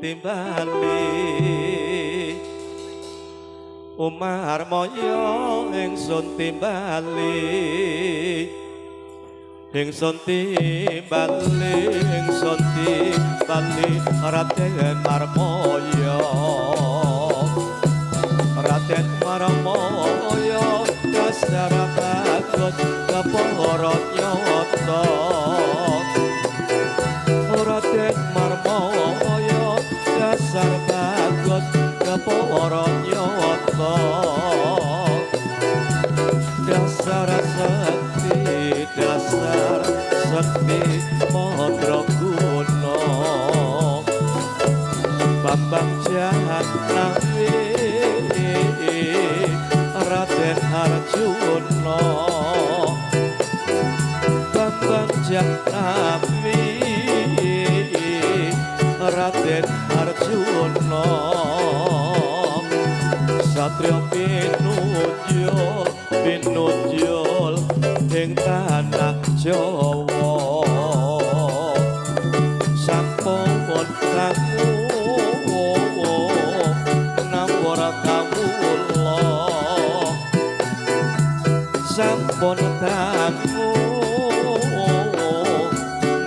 timbali Umar moyo ingsun timbali ingsun timbali Raden Marmoyo Raden Marmoyo dasar bagus keporot nyoto Raden Marmoyo dasar bagus keporot nyoto dasar sakti Modro Kuno Bambang Jahnami Raden Arjuna Bambang Jahnami Raden Arjuna Satrio pinujul ing tanah Jawa sampun kamu namura kawula sampun kamu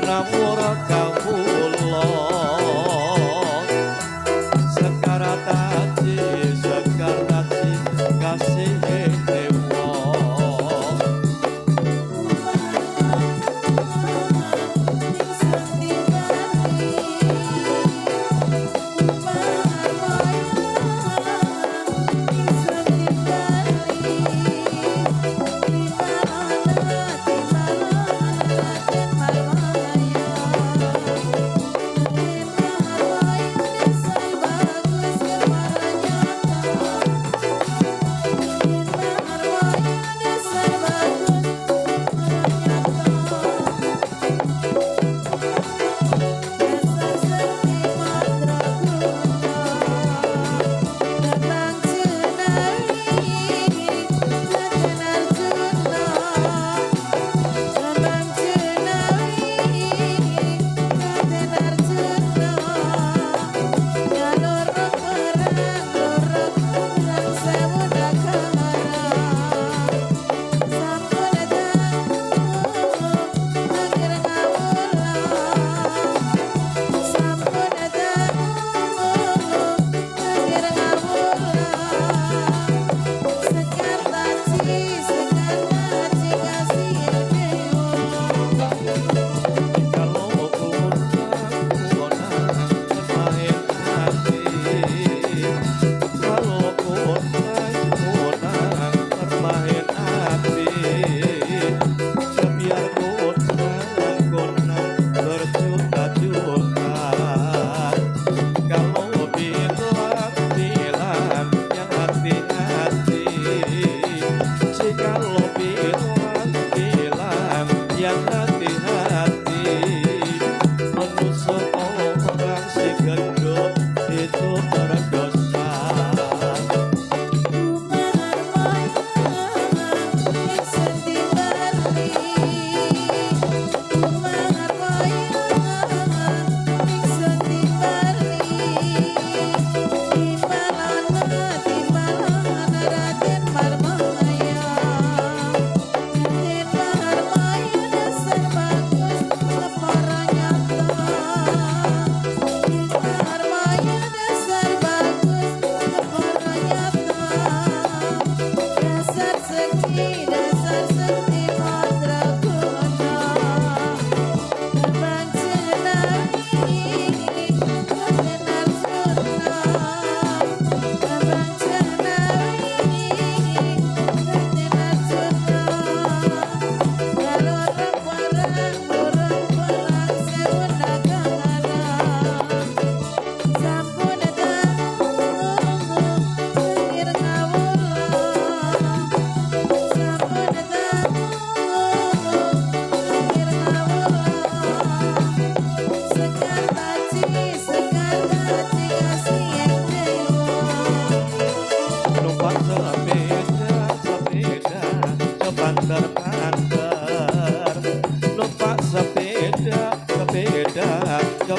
namura kawula sekarataji kasih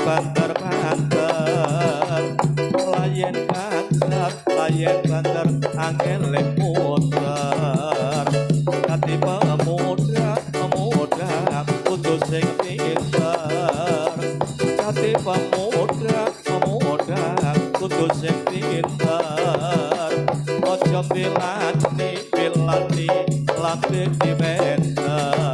banter-banter angel muter katiba muda kudu sing pinter katiba muda kudu sing pinter ojo pilani latih di benter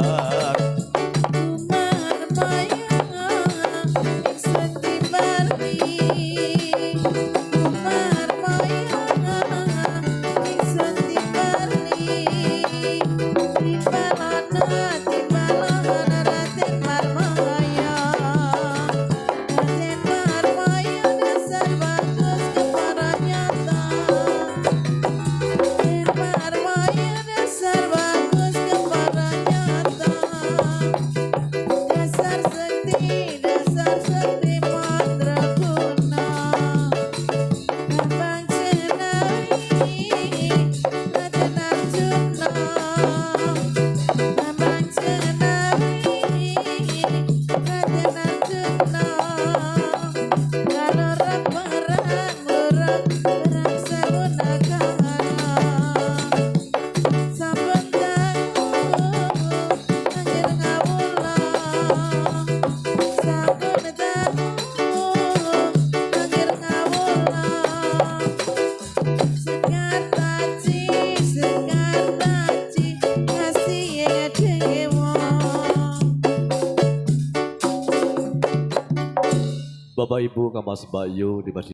Bapak Ibu Kamas Bayu di